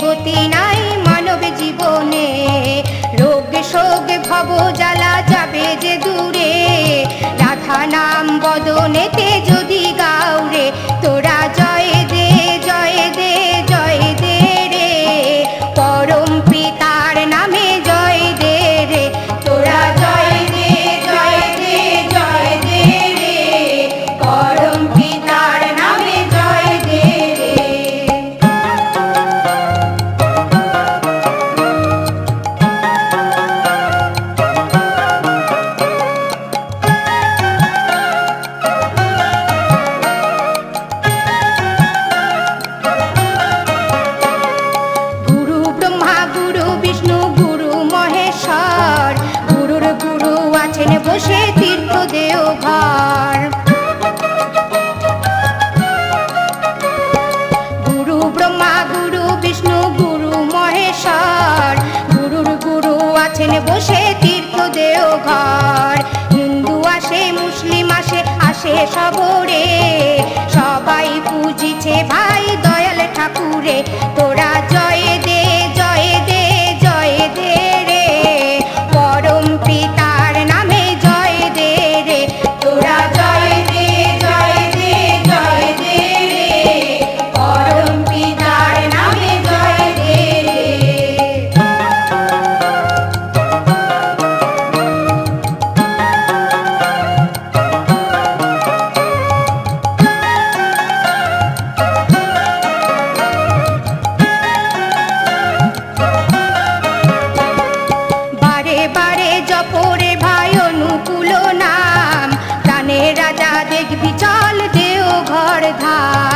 গতি নাই মানব জীবনে, রোগ শোক ভব জ্বালা যাবে যে দূরে, রাধা নাম বদনেতে যদি গাউরে, তোরা জয় দে জয় দে জয় দে রে, পরম পিতার নামে জয় দে রে, তোরা জয় দে জয় দে জয় দে রে, পরম পিতার নামে জয় দে রে। গুরু ব্রহ্মা গুরু বিষ্ণু গুরু মহেশ্বর, গুরুর গুরু আছেন বসে তীর্থ দেওঘর। গুরু ব্রহ্মা গুরু বিষ্ণু গুরু মহেশ্বর, গুরুর গুরু আছেন বসে তীর্থ দেওঘর। হিন্দু আসে মুসলিম আসে আসে সবরে, সবাই পুজিছে ভাই দয়াল ঠাকুরে, তোরা জয় দে জয় দে জয় দে রে, পরম পিতার নামে জয় দে রে, তোরা জয় দে জয় দে জয় দে রে, পরম পিতার নামে জয় দে রে। বারে বারে জপরে ভাই অনুকূল নাম, প্রাণের রাজা দেখবি চল দেওঘর ধাম।